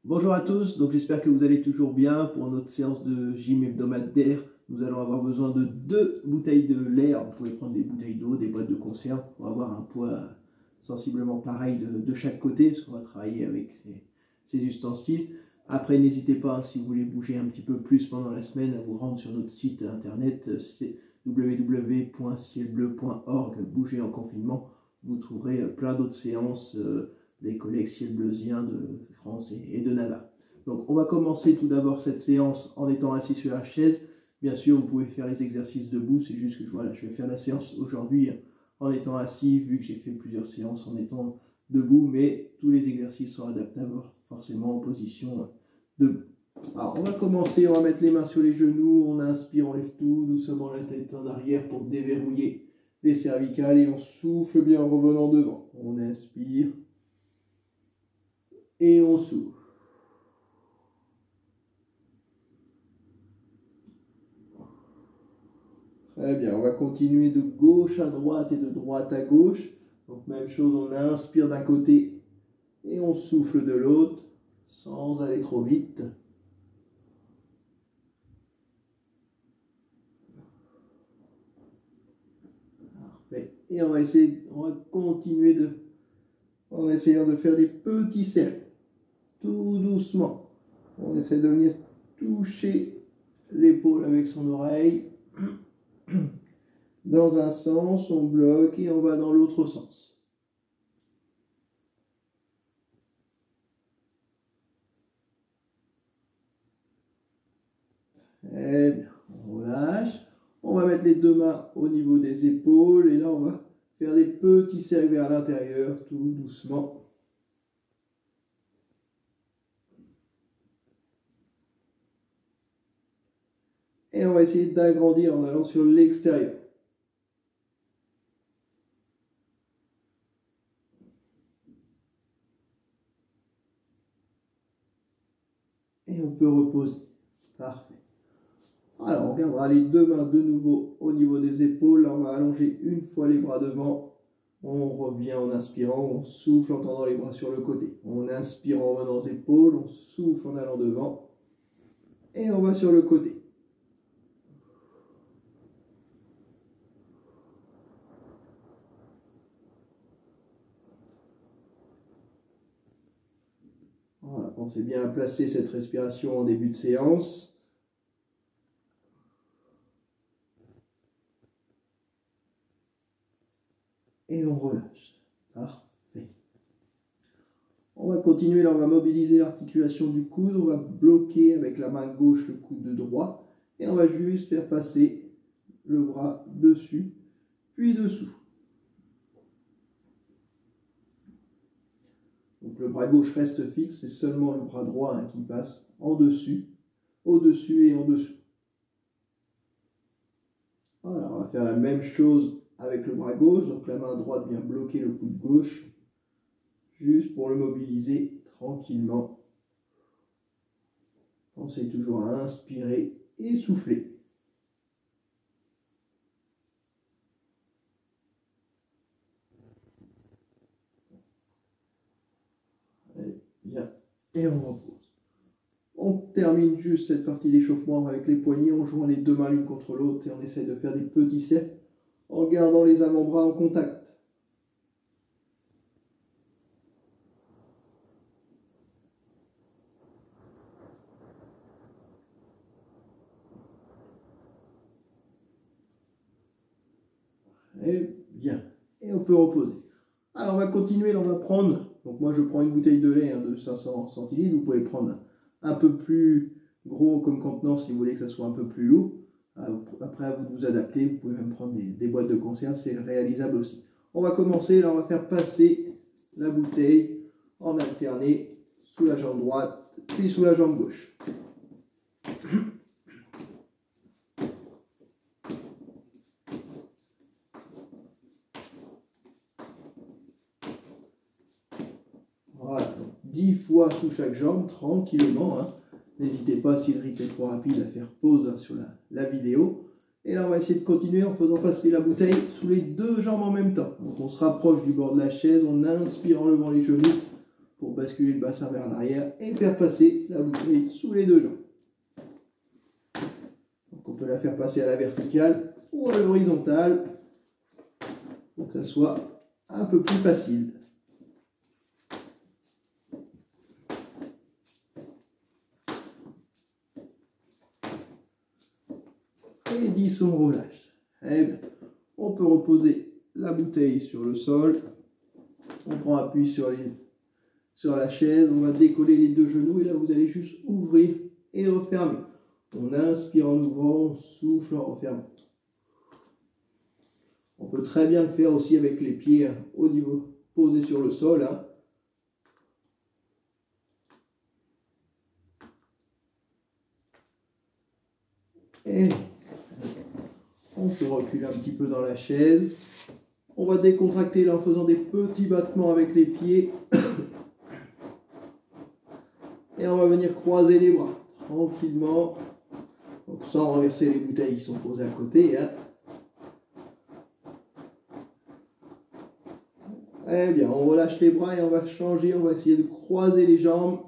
Bonjour à tous, donc j'espère que vous allez toujours bien. Pour notre séance de gym hebdomadaire, nous allons avoir besoin de 2 bouteilles de lait. Alors, vous pouvez prendre des bouteilles d'eau, des boîtes de conserve pour avoir un poids sensiblement pareil de chaque côté, parce qu'on va travailler avec ces ustensiles. Après, n'hésitez pas, si vous voulez bouger un petit peu plus pendant la semaine, à vous rendre sur notre site internet, c'est www.cielbleu.org, bouger en confinement. Vous trouverez plein d'autres séances des collègues cielbleusiens de France et de Navarre. Donc on va commencer tout d'abord cette séance en étant assis sur la chaise. Bien sûr, vous pouvez faire les exercices debout, c'est juste que voilà, je vais faire la séance aujourd'hui en étant assis, vu que j'ai fait plusieurs séances en étant debout, mais tous les exercices sont adaptables forcément en position debout. Alors on va commencer, on va mettre les mains sur les genoux, on inspire, on lève tout doucement la tête en arrière pour déverrouiller les cervicales et on souffle bien en revenant devant. On inspire et on souffle. Très bien, on va continuer de gauche à droite et de droite à gauche. Donc même chose, on inspire d'un côté et on souffle de l'autre sans aller trop vite. Parfait. Et on va continuer en essayant de faire des petits cercles, tout doucement. On essaie de venir toucher l'épaule avec son oreille. Dans un sens, on bloque et on va dans l'autre sens. Très bien, on relâche. On va mettre les deux mains au niveau des épaules et là on va faire des petits cercles vers l'intérieur, tout doucement. Et on va essayer d'agrandir en allant sur l'extérieur. Et on peut reposer. Parfait. Alors, on gardera les deux mains de nouveau au niveau des épaules. Là, on va allonger une fois les bras devant. On revient en inspirant, on souffle en tendant les bras sur le côté. On inspire en revenant aux épaules, on souffle en allant devant. Et on va sur le côté. Voilà, pensez bien à placer cette respiration en début de séance. Et on relâche. Parfait. On va continuer, là on va mobiliser l'articulation du coude, on va bloquer avec la main gauche le coude droit et on va juste faire passer le bras dessus, puis dessous. Donc le bras gauche reste fixe, c'est seulement le bras droit qui passe en dessus, au-dessus et en dessous. Voilà, on va faire la même chose avec le bras gauche, donc la main droite vient bloquer le coude gauche, juste pour le mobiliser tranquillement. Pensez toujours à inspirer et souffler. Bien, et on repose. On termine juste cette partie d'échauffement avec les poignets, on joint les deux mains l'une contre l'autre et on essaie de faire des petits cercles en gardant les avant-bras en contact. Et bien, et on peut reposer. Alors on va continuer, là on va prendre, donc moi je prends une bouteille de lait de 500 centilitres, vous pouvez prendre un peu plus gros comme contenant si vous voulez que ça soit un peu plus lourd. Après à vous de vous adapter, vous pouvez même prendre des boîtes de conserve, c'est réalisable aussi. On va commencer, là on va faire passer la bouteille en alterné sous la jambe droite, puis sous la jambe gauche. Voilà, donc 10 fois sous chaque jambe, tranquillement. Hein. N'hésitez pas, si le rythme est trop rapide, à faire pause sur la vidéo. Et là, on va essayer de continuer en faisant passer la bouteille sous les deux jambes en même temps. Donc on se rapproche du bord de la chaise, on inspire en levant les genoux, pour basculer le bassin vers l'arrière et faire passer la bouteille sous les deux jambes. Donc on peut la faire passer à la verticale ou à l'horizontale pour que ça soit un peu plus facile. Et 10, on relâche. Eh bien, on peut reposer la bouteille sur le sol. On prend appui sur la chaise. On va décoller les deux genoux et là, vous allez juste ouvrir et refermer. On inspire en ouvrant, on souffle en refermant. On peut très bien le faire aussi avec les pieds au niveau posés sur le sol. Et on se recule un petit peu dans la chaise. On va décontracter là en faisant des petits battements avec les pieds. Et on va venir croiser les bras tranquillement. Donc sans renverser les bouteilles qui sont posées à côté. Eh bien, on relâche les bras et on va changer. On va essayer de croiser les jambes.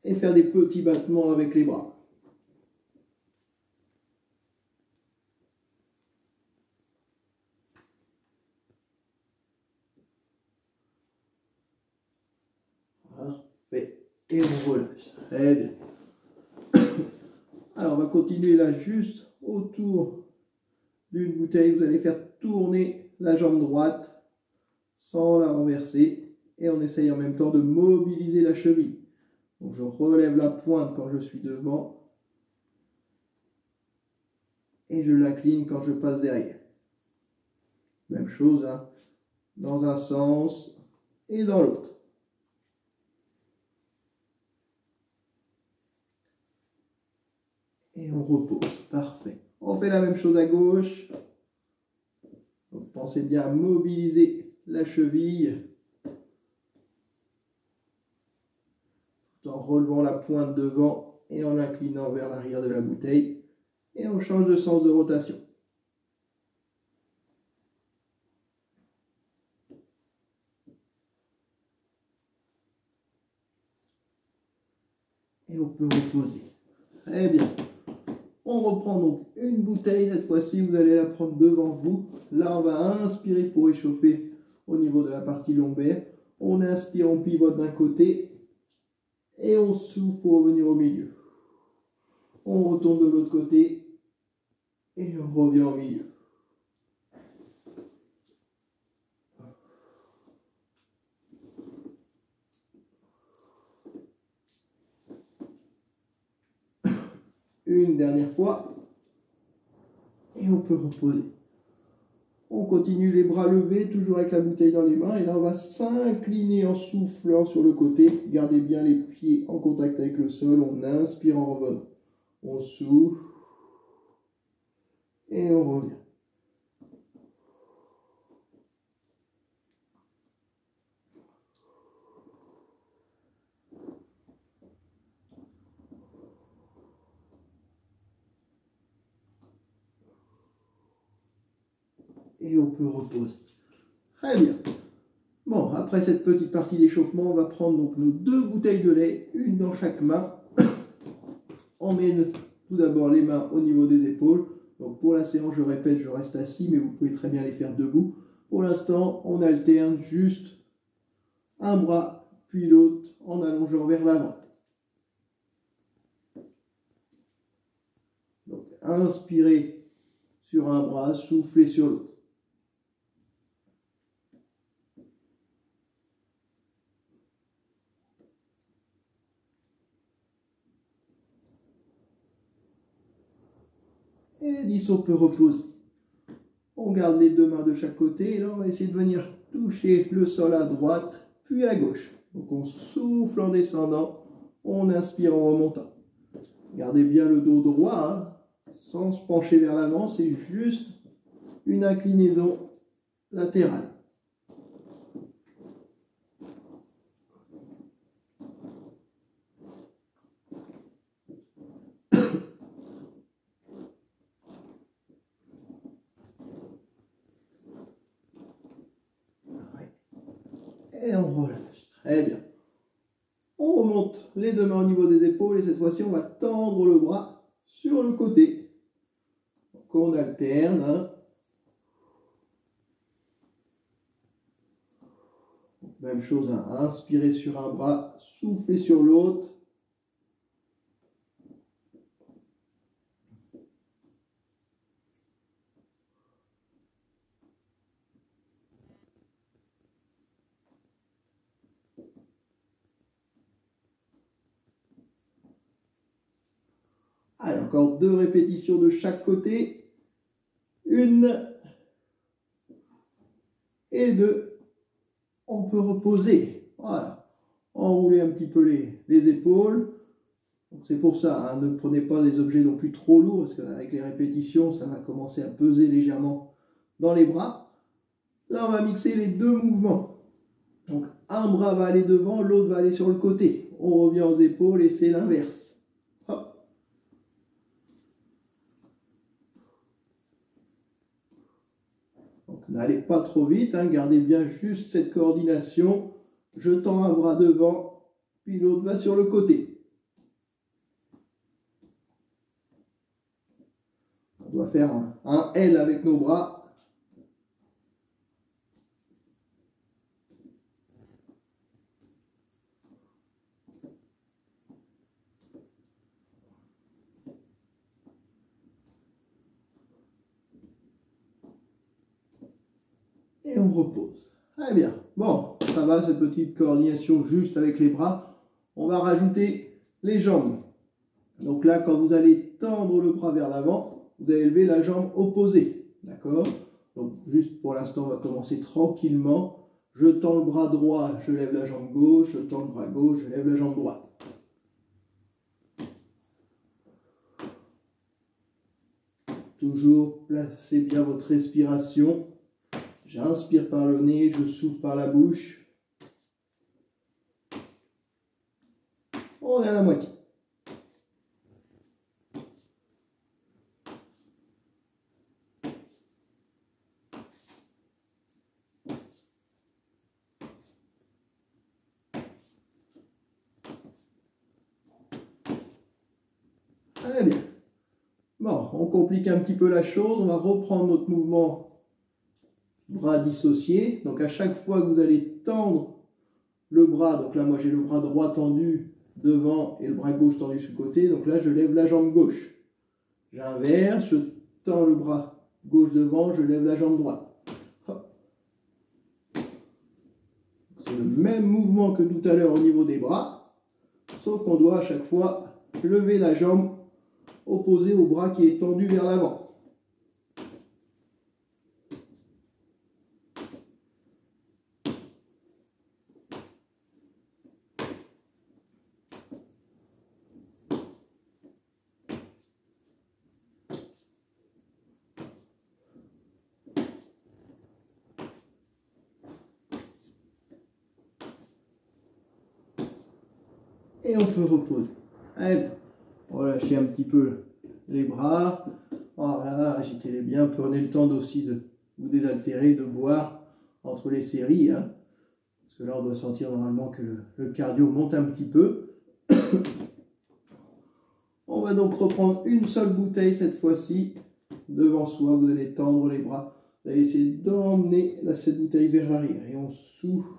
Et faire des petits battements avec les bras. Parfait. Et on relâche. Très bien. Alors, on va continuer là juste autour d'une bouteille. Vous allez faire tourner la jambe droite sans la renverser. Et on essaye en même temps de mobiliser la cheville. Donc, je relève la pointe quand je suis devant. Et je l'incline quand je passe derrière. Même chose, dans un sens et dans l'autre. Et on repose. Parfait. On fait la même chose à gauche. Donc, pensez bien à mobiliser la cheville. Tout en relevant la pointe devant et en inclinant vers l'arrière de la bouteille. Et on change de sens de rotation. Et on peut reposer. Très bien. On reprend donc une bouteille. Cette fois-ci, vous allez la prendre devant vous. Là, on va inspirer pour échauffer au niveau de la partie lombaire. On inspire, on pivote d'un côté. Et on souffle pour revenir au milieu. On retourne de l'autre côté. Et on revient au milieu. Une dernière fois. Et on peut reposer. On continue les bras levés, toujours avec la bouteille dans les mains. Et là, on va s'incliner en soufflant sur le côté. Gardez bien les pieds en contact avec le sol. On inspire en revenant. On souffle. Et on revient. Et on peut reposer. Très bien. Bon, après cette petite partie d'échauffement, on va prendre donc nos deux bouteilles de lait, une dans chaque main. On met tout d'abord les mains au niveau des épaules. Donc pour la séance, je répète, je reste assis, mais vous pouvez très bien les faire debout. Pour l'instant, on alterne juste un bras, puis l'autre, en allongeant vers l'avant. Donc inspirez sur un bras, soufflez sur l'autre. Et 10, on peut reposer. On garde les deux mains de chaque côté. Et là, on va essayer de venir toucher le sol à droite, puis à gauche. Donc, on souffle en descendant. On inspire en remontant. Gardez bien le dos droit, sans se pencher vers l'avant. C'est juste une inclinaison latérale. Et on relâche. Très bien. On remonte les deux mains au niveau des épaules et cette fois-ci, on va tendre le bras sur le côté. Donc on alterne. Hein. Même chose, hein. Inspirez sur un bras, soufflez sur l'autre. Allez, encore 2 répétitions de chaque côté. 1 et 2. On peut reposer. Voilà. Enroulez un petit peu les épaules. C'est pour ça, hein, ne prenez pas des objets non plus trop lourds, parce qu'avec les répétitions, ça va commencer à peser légèrement dans les bras. Là, on va mixer les 2 mouvements. Donc, un bras va aller devant, l'autre va aller sur le côté. On revient aux épaules et c'est l'inverse. N'allez pas trop vite, hein, gardez bien juste cette coordination. Je tends un bras devant, puis l'autre va sur le côté. On doit faire un L avec nos bras. Et on repose. Très bien. Bon, ça va cette petite coordination juste avec les bras. On va rajouter les jambes. Donc là, quand vous allez tendre le bras vers l'avant, vous allez lever la jambe opposée. D'accord? Donc juste pour l'instant, on va commencer tranquillement. Je tends le bras droit, je lève la jambe gauche. Je tends le bras gauche, je lève la jambe droite. Toujours placez bien votre respiration. J'inspire par le nez, je souffle par la bouche. On est à la moitié. Très bien. Bon, on complique un petit peu la chose. On va reprendre notre mouvement bras dissocié. Donc à chaque fois que vous allez tendre le bras, donc là moi j'ai le bras droit tendu devant et le bras gauche tendu sur le côté. Donc là je lève la jambe gauche. J'inverse, je tends le bras gauche devant, je lève la jambe droite. C'est le même mouvement que tout à l'heure au niveau des bras, sauf qu'on doit à chaque fois lever la jambe opposée au bras qui est tendu vers l'avant. Et on peut reposer. Allez, on va lâcher un petit peu les bras. Voilà, agitez-les bien. Prenez le temps aussi de vous désaltérer, de boire entre les séries. Hein, parce que là, on doit sentir normalement que le cardio monte un petit peu. On va donc reprendre une seule bouteille cette fois-ci. Devant soi, vous allez tendre les bras. Vous allez essayer d'emmener cette bouteille vers l'arrière. Et on souffle.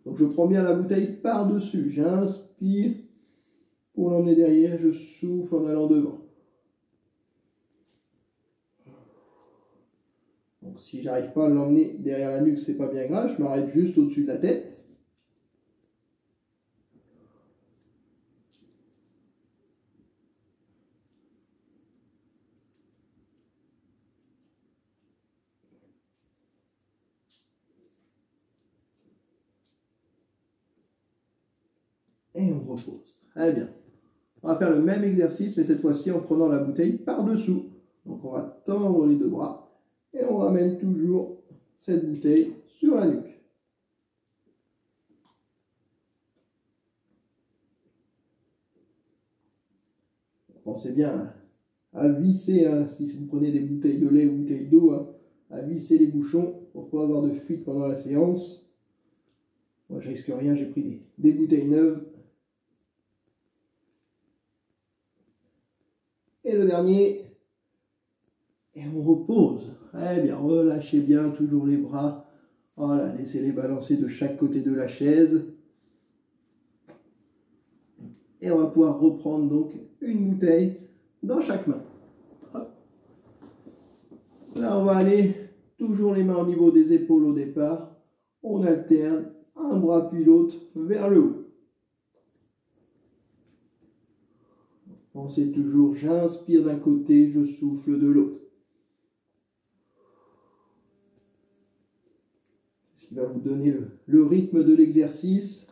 Donc je prends bien la bouteille par-dessus, j'inspire pour l'emmener derrière, je souffle en allant devant. Donc si j'arrive pas à l'emmener derrière la nuque, c'est pas bien grave, je m'arrête juste au-dessus de la tête. Et on repose. Très bien. On va faire le même exercice, mais cette fois-ci en prenant la bouteille par-dessous. Donc on va tendre les deux bras et on ramène toujours cette bouteille sur la nuque. Pensez bien à visser, hein, si vous prenez des bouteilles de lait ou bouteilles d'eau, hein, à visser les bouchons pour ne pas avoir de fuite pendant la séance. Moi, je risque rien, j'ai pris des bouteilles neuves. Et le dernier. Et on repose. Très bien, relâchez bien toujours les bras. Voilà, laissez-les balancer de chaque côté de la chaise. Et on va pouvoir reprendre donc une bouteille dans chaque main. Hop. Là, on va aller toujours les mains au niveau des épaules au départ. On alterne un bras puis l'autre vers le haut. Pensez toujours, j'inspire d'un côté, je souffle de l'autre. C'est ce qui va vous donner le rythme de l'exercice.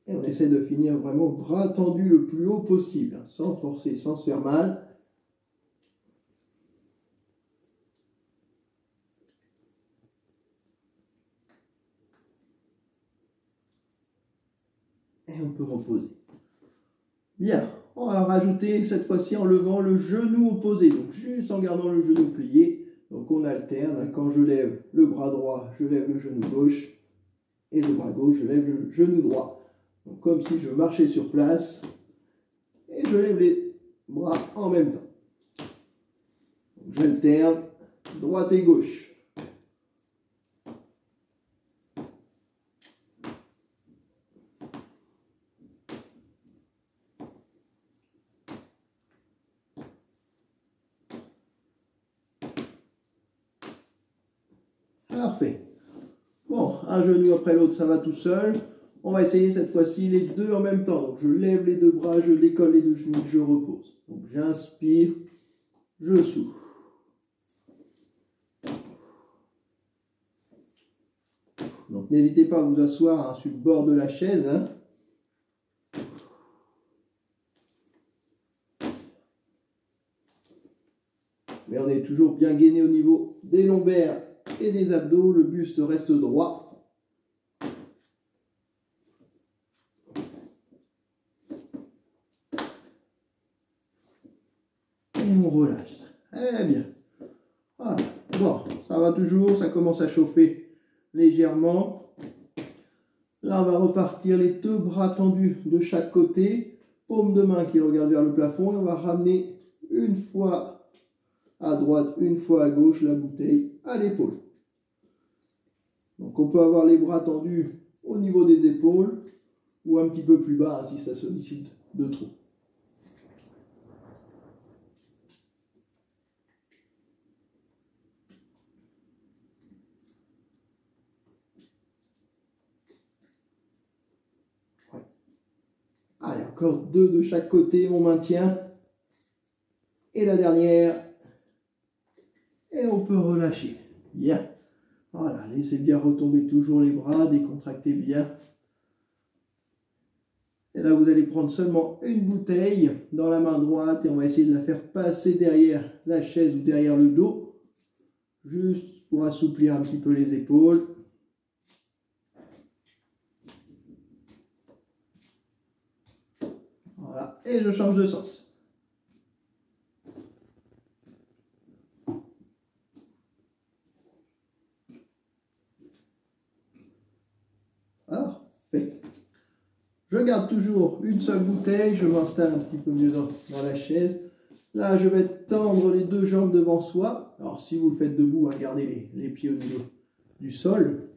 Et on essaie de finir vraiment bras tendus le plus haut possible, sans forcer, sans se faire mal. Et on peut reposer. Bien, on va rajouter cette fois-ci en levant le genou opposé, donc juste en gardant le genou plié. Donc on alterne, quand je lève le bras droit, je lève le genou gauche, et le bras gauche, je lève le genou droit. Donc comme si je marchais sur place, et je lève les bras en même temps. J'alterne droite et gauche. Parfait. Bon, un genou après l'autre, ça va tout seul. On va essayer cette fois-ci les deux en même temps. Donc je lève les deux bras, je décolle les deux genoux, je repose. Donc j'inspire, je souffle. Donc n'hésitez pas à vous asseoir sur le bord de la chaise. Mais on est toujours bien gainé au niveau des lombaires et des abdos. Le buste reste droit. Et on relâche. Eh bien. Voilà. Bon, ça va toujours, ça commence à chauffer légèrement. Là, on va repartir les deux bras tendus de chaque côté. Paume de main qui regarde vers le plafond. Et on va ramener une fois à droite, une fois à gauche la bouteille à l'épaule. Donc on peut avoir les bras tendus au niveau des épaules ou un petit peu plus bas si ça sollicite de trop. Ouais. Allez, encore deux de chaque côté, on maintient. Et la dernière. Et on peut relâcher. Bien. Voilà, laissez bien retomber toujours les bras, décontractez bien. Et là, vous allez prendre seulement une bouteille dans la main droite et on va essayer de la faire passer derrière la chaise ou derrière le dos, juste pour assouplir un petit peu les épaules. Voilà, et je change de sens. Parfait. Je garde toujours une seule bouteille, je m'installe un petit peu mieux dans la chaise. Là, je vais tendre les deux jambes devant soi. Alors, si vous le faites debout, gardez les pieds au niveau du sol.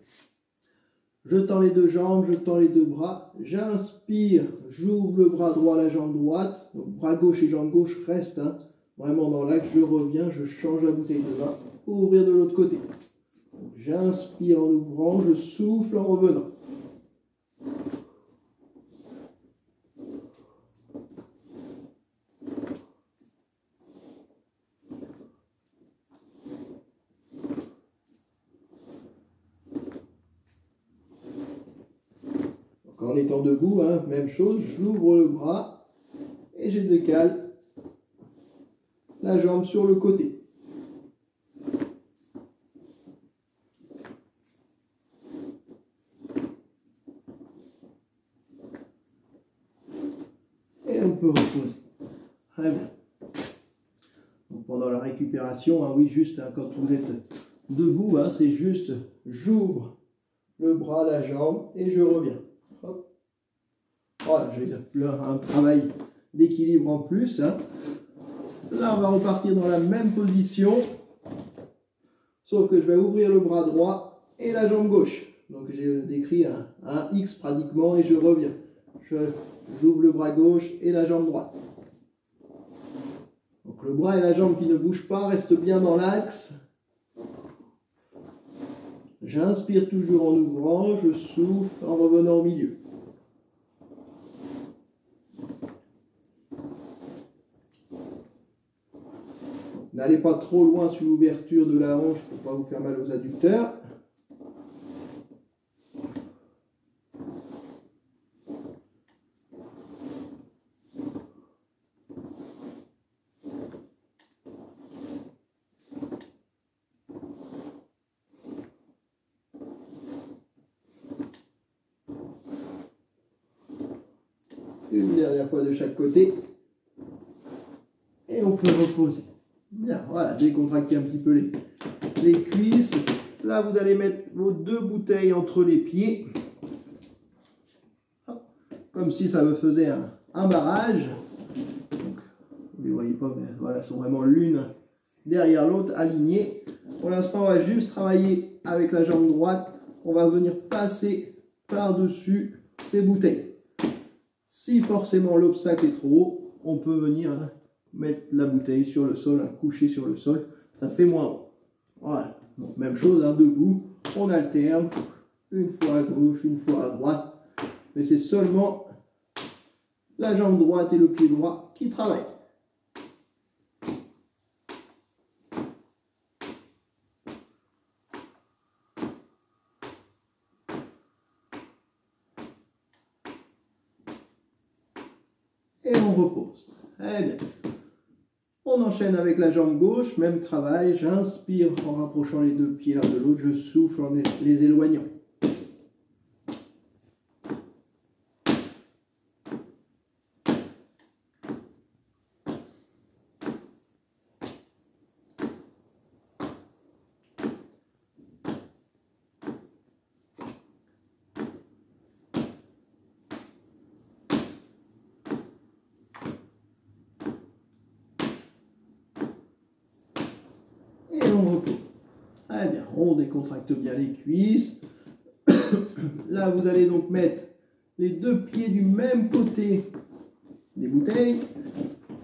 Je tends les deux jambes, je tends les deux bras. J'inspire, j'ouvre le bras droit, la jambe droite. Donc, bras gauche et jambe gauche restent vraiment dans l'axe. Je reviens, je change la bouteille de vin pour ouvrir de l'autre côté. J'inspire en ouvrant, je souffle en revenant. En étant debout, même chose, j'ouvre le bras et je décale la jambe sur le côté. Et on peut reposer. Très bien. Donc pendant la récupération, oui, juste quand vous êtes debout, c'est juste j'ouvre le bras, la jambe, et je reviens. Hop. Voilà, j'ai un travail d'équilibre en plus. Hein. Là, on va repartir dans la même position, sauf que je vais ouvrir le bras droit et la jambe gauche. Donc j'ai décrit un X pratiquement et je reviens. J'ouvre le bras gauche et la jambe droite. Donc le bras et la jambe qui ne bougent pas restent bien dans l'axe. J'inspire toujours en ouvrant, je souffle en revenant au milieu. N'allez pas trop loin sur l'ouverture de la hanche pour ne pas vous faire mal aux adducteurs. Une dernière fois de chaque côté. Et on peut reposer. Bien, voilà, décontractez un petit peu les cuisses. Là, vous allez mettre vos 2 bouteilles entre les pieds. Hop, comme si ça me faisait un barrage. Donc, vous ne les voyez pas, mais voilà, elles sont vraiment l'une derrière l'autre, alignées. Pour l'instant, on va juste travailler avec la jambe droite. On va venir passer par-dessus ces bouteilles. Si forcément l'obstacle est trop haut, on peut venir mettre la bouteille sur le sol, coucher sur le sol, ça fait moins haut. Voilà, donc, même chose, hein, debout, on alterne, une fois à gauche, une fois à droite, mais c'est seulement la jambe droite et le pied droit qui travaillent. Et on repose. Très bien. On enchaîne avec la jambe gauche, même travail. J'inspire en rapprochant les 2 pieds l'un de l'autre. Je souffle en les éloignant. Et on repose. Très bien, on décontracte bien les cuisses. Là, vous allez donc mettre les 2 pieds du même côté des bouteilles.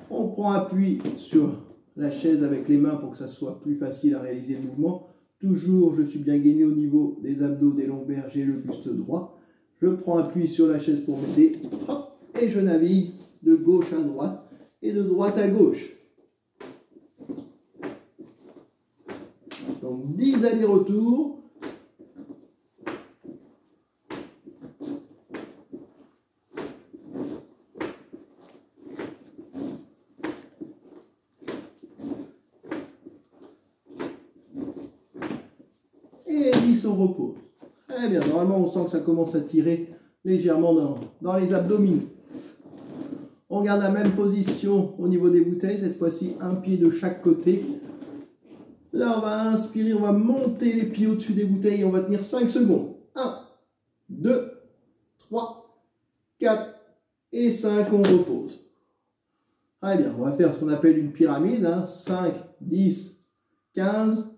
On prend appui sur la chaise avec les mains pour que ça soit plus facile à réaliser le mouvement. Toujours, je suis bien gainé au niveau des abdos, des lombaires, j'ai le buste droit. Je prends appui sur la chaise pour m'aider. Hop, et je navigue de gauche à droite et de droite à gauche. Donc 10 allers-retours. Et 10 on repose. Très bien, normalement on sent que ça commence à tirer légèrement dans les abdominaux. On garde la même position au niveau des bouteilles, cette fois-ci un pied de chaque côté. Là, on va inspirer, on va monter les pieds au-dessus des bouteilles et on va tenir 5 secondes. 1, 2, 3, 4 et 5, on repose. Très bien, on va faire ce qu'on appelle une pyramide. 5, 10, 15,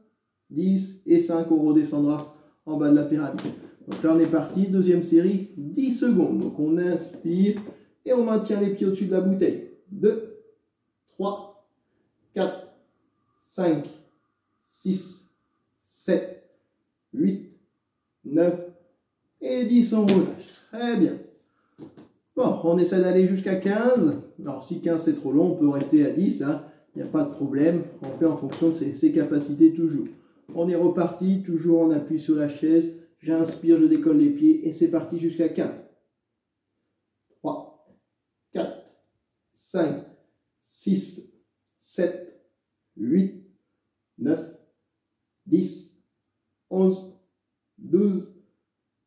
10 et 5, on redescendra en bas de la pyramide. Donc là, on est parti, deuxième série, 10 secondes. Donc on inspire et on maintient les pieds au-dessus de la bouteille. 2, 3, 4, 5, 6, 7, 8, 9 et 10, on relâche. Très bien. Bon, on essaie d'aller jusqu'à 15. Alors, si 15 c'est trop long, on peut rester à 10. Il n'y a pas de problème. On fait en fonction de ses capacités toujours. On est reparti, toujours en appui sur la chaise. J'inspire, je décolle les pieds et c'est parti jusqu'à 15. 3, 4, 5, 6, 7, 8, 9, 10, 11, 12,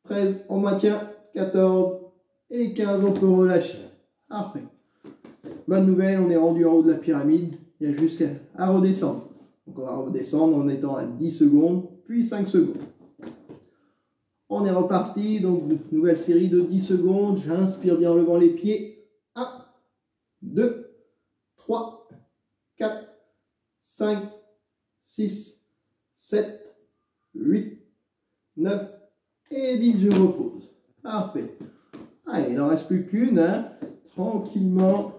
13, on maintient, 14 et 15, on peut relâcher. Parfait. Bonne nouvelle, on est rendu en haut de la pyramide, il y a juste à redescendre. Donc on va redescendre en étant à 10 secondes, puis 5 secondes. On est reparti, donc nouvelle série de 10 secondes. J'inspire bien en levant les pieds. 1, 2, 3, 4, 5, 6, 7, 8, 9 et 10. Je repose. Parfait. Allez, il n'en reste plus qu'une. Hein. Tranquillement.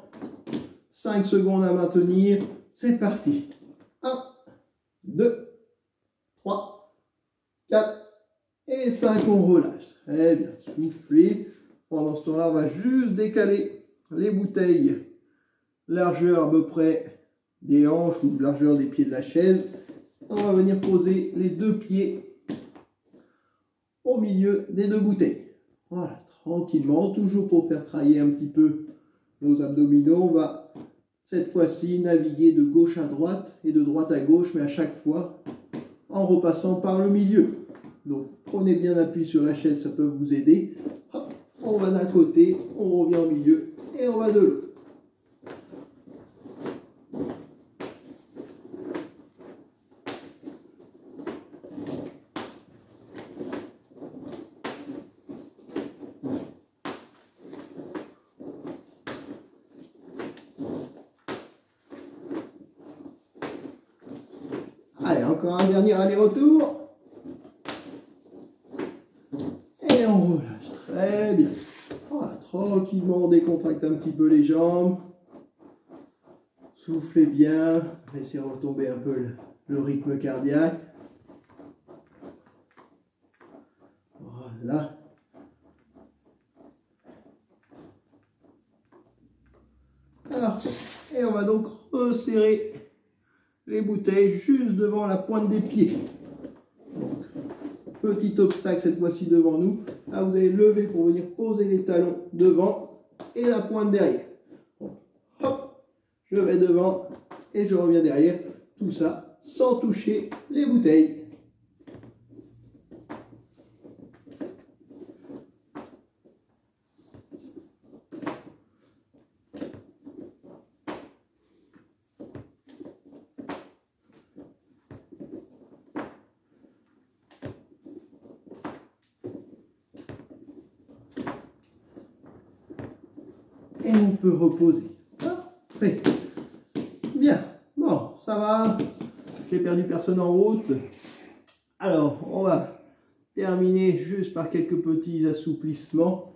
5 secondes à maintenir. C'est parti. 1, 2, 3, 4 et 5. On relâche. Très bien. Soufflez. Pendant ce temps-là, on va juste décaler les bouteilles. Largeur à peu près des hanches ou largeur des pieds de la chaise. On va venir poser les deux pieds au milieu des deux bouteilles. Voilà, tranquillement, toujours pour faire travailler un petit peu nos abdominaux. On va cette fois-ci naviguer de gauche à droite et de droite à gauche, mais à chaque fois en repassant par le milieu. Donc prenez bien appui sur la chaise, ça peut vous aider. Hop, on va d'un côté, on revient au milieu et on va de l'autre. Allez, encore un dernier aller-retour. Et on relâche. Très bien. Voilà, tranquillement, on décontracte un petit peu les jambes. Soufflez bien. Laissez retomber un peu le rythme cardiaque. Voilà. Parfait. Et on va donc resserrer les bouteilles juste devant la pointe des pieds. Donc, petit obstacle cette fois-ci devant nous. Là, vous allez lever pour venir poser les talons devant et la pointe derrière. Donc, hop, je vais devant et je reviens derrière. Tout ça sans toucher les bouteilles. Et on peut reposer. Parfait. Bien. Bon, ça va. J'ai perdu personne en route. Alors, on va terminer juste par quelques petits assouplissements.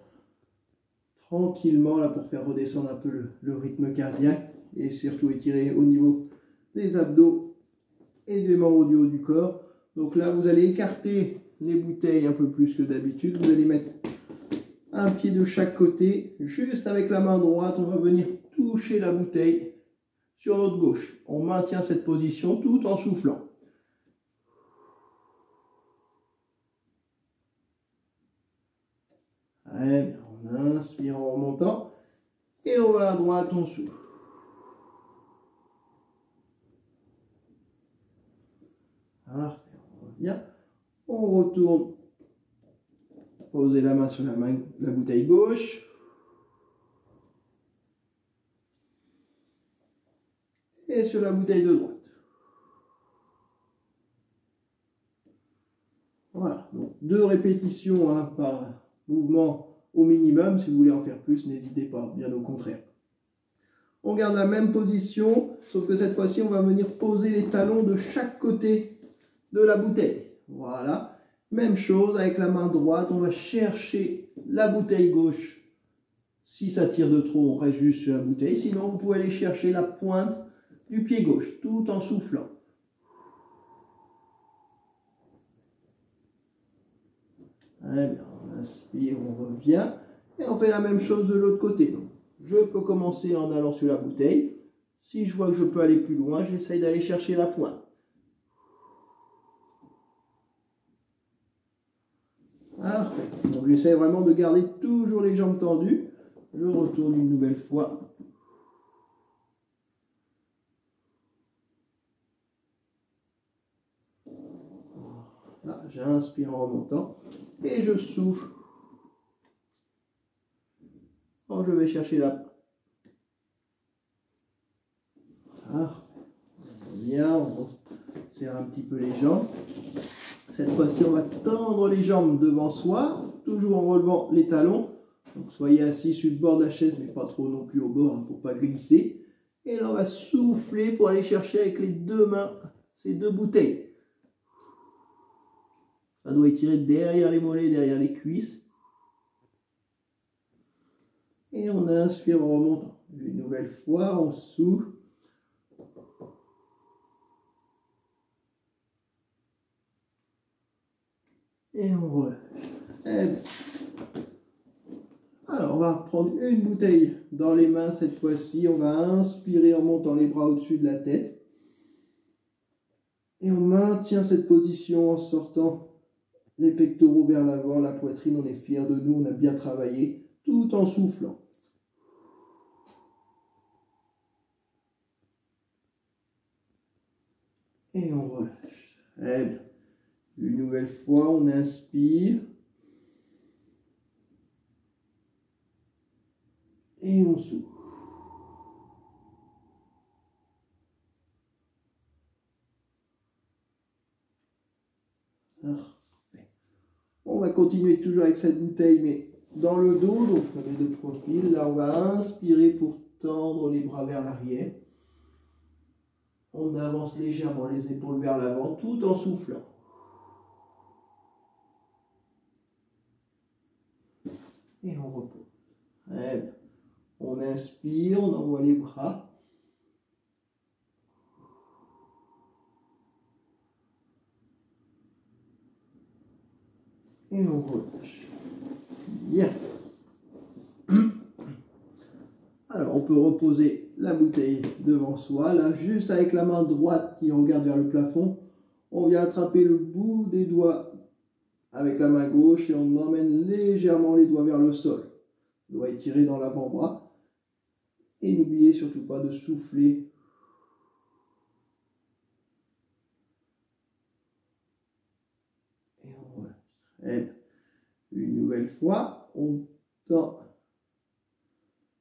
Tranquillement, là, pour faire redescendre un peu le rythme cardiaque. Et surtout étirer au niveau des abdos et des membres du haut du corps. Donc là, vous allez écarter les bouteilles un peu plus que d'habitude. Vous allez mettre un pied de chaque côté, juste avec la main droite, on va venir toucher la bouteille sur notre gauche. On maintient cette position tout en soufflant. Très bien, on inspire en remontant et on va à droite, on souffle. Parfait, on revient, on retourne. Posez la main sur la bouteille gauche. Et sur la bouteille de droite. Voilà, donc 2 répétitions hein, par mouvement au minimum. Si vous voulez en faire plus, n'hésitez pas, bien au contraire. On garde la même position, sauf que cette fois-ci, on va venir poser les talons de chaque côté de la bouteille. Voilà. Même chose avec la main droite, on va chercher la bouteille gauche. Si ça tire de trop, on reste juste sur la bouteille. Sinon, vous pouvez aller chercher la pointe du pied gauche, tout en soufflant. Très bien, on inspire, on revient. Et on fait la même chose de l'autre côté. Donc, je peux commencer en allant sur la bouteille. Si je vois que je peux aller plus loin, j'essaye d'aller chercher la pointe. Parfait. Donc j'essaie vraiment de garder toujours les jambes tendues. Je retourne une nouvelle fois. Là, j'inspire en remontant. Et je souffle. Quand je vais chercher la... Parfait. Bien, on serre un petit peu les jambes. Cette fois-ci, on va tendre les jambes devant soi, toujours en relevant les talons. Donc soyez assis sur le bord de la chaise, mais pas trop non plus au bord, hein, pour ne pas glisser. Et là, on va souffler pour aller chercher avec les deux mains ces deux bouteilles. Ça doit étirer derrière les mollets, derrière les cuisses. Et on inspire en remontant. Une nouvelle fois, on souffle. Et on relâche. Alors, on va prendre une bouteille dans les mains cette fois-ci. On va inspirer en montant les bras au-dessus de la tête. Et on maintient cette position en sortant les pectoraux vers l'avant, la poitrine. On est fier de nous, on a bien travaillé, tout en soufflant. Et on relâche. Très bien. Une nouvelle fois, on inspire. Et on souffle. Parfait. On va continuer toujours avec cette bouteille, mais dans le dos, donc je mets de profil. Là, on va inspirer pour tendre les bras vers l'arrière. On avance légèrement les épaules vers l'avant, tout en soufflant. Et on repose. Très bien. On inspire, on envoie les bras. Et on relâche. Bien. Alors, on peut reposer la bouteille devant soi. Là, juste avec la main droite qui regarde vers le plafond, on vient attraper le bout des doigts avec la main gauche et on emmène légèrement les doigts vers le sol. On doit étirer dans l'avant-bras. Et n'oubliez surtout pas de souffler. Et on relâche. Et une nouvelle fois, on tend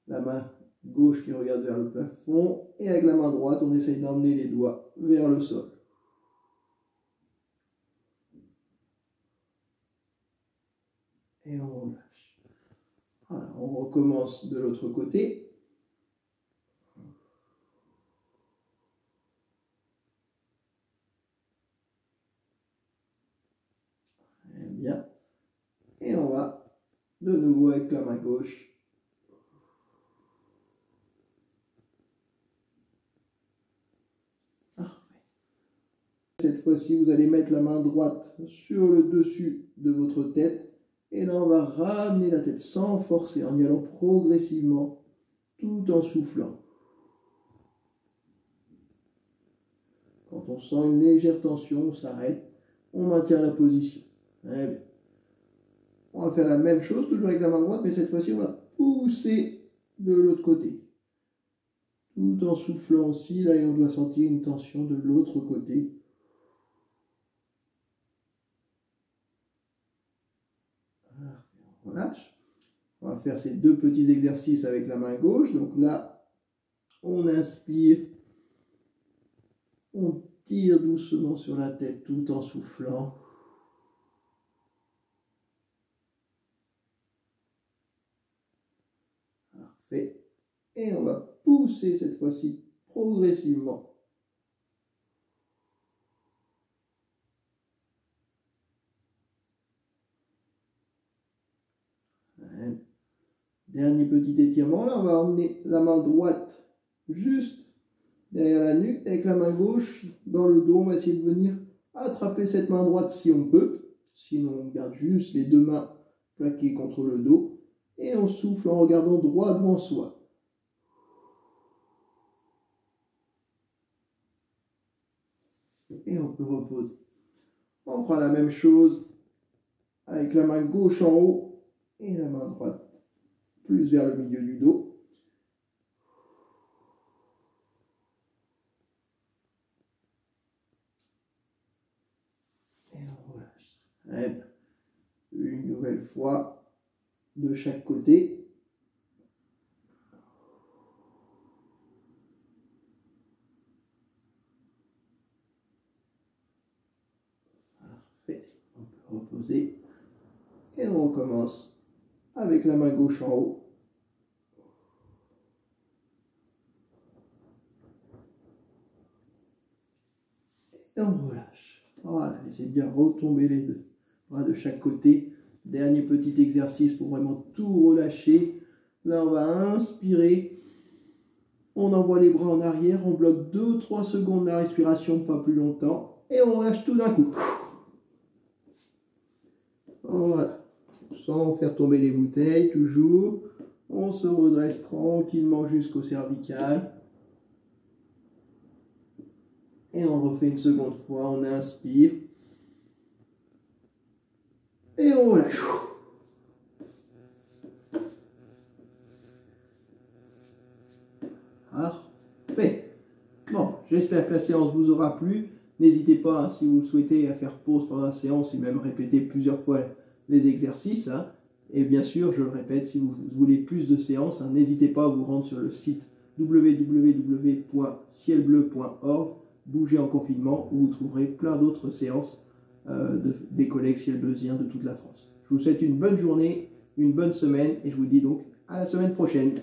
la main gauche qui regarde vers le plafond et avec la main droite, on essaye d'emmener les doigts vers le sol. Et on relâche. Voilà, on recommence de l'autre côté. Bien. Et on va de nouveau avec la main gauche. Parfait. Cette fois-ci, vous allez mettre la main droite sur le dessus de votre tête. Et là, on va ramener la tête sans forcer, en y allant progressivement, tout en soufflant. Quand on sent une légère tension, on s'arrête, on maintient la position. Très bien. On va faire la même chose, toujours avec la main droite, mais cette fois-ci, on va pousser de l'autre côté. Tout en soufflant aussi, là, et on doit sentir une tension de l'autre côté. On relâche. On va faire ces deux petits exercices avec la main gauche. Donc là, on inspire. On tire doucement sur la tête tout en soufflant. Parfait. Et on va pousser cette fois-ci progressivement. Dernier petit étirement. Là, on va emmener la main droite juste derrière la nuque. Avec la main gauche dans le dos, on va essayer de venir attraper cette main droite si on peut. Sinon, on garde juste les deux mains plaquées contre le dos. Et on souffle en regardant droit devant soi. Et on peut reposer. On fera la même chose avec la main gauche en haut et la main droite plus vers le milieu du dos. Et on relâche. Très bien. Une nouvelle fois de chaque côté. Parfait. poser. Et on recommence avec la main gauche en haut. Et on relâche. Voilà, laissez bien retomber les deux bras de chaque côté. Dernier petit exercice pour vraiment tout relâcher. Là, on va inspirer. On envoie les bras en arrière. On bloque 2-3 secondes la respiration, pas plus longtemps. Et on relâche tout d'un coup. Voilà. Sans faire tomber les bouteilles, toujours. On se redresse tranquillement jusqu'au cervical. Et on refait une seconde fois. On inspire. Et on relâche. Parfait. Bon, j'espère que la séance vous aura plu. N'hésitez pas, hein, si vous souhaitez, à faire pause pendant la séance et même répéter plusieurs fois les exercices. Hein. Et bien sûr, je le répète, si vous voulez plus de séances, hein, n'hésitez pas à vous rendre sur le site www.cielbleu.org, Bouger en confinement, où vous trouverez plein d'autres séances des collègues cielbleusiens de toute la France. Je vous souhaite une bonne journée, une bonne semaine, et je vous dis donc à la semaine prochaine.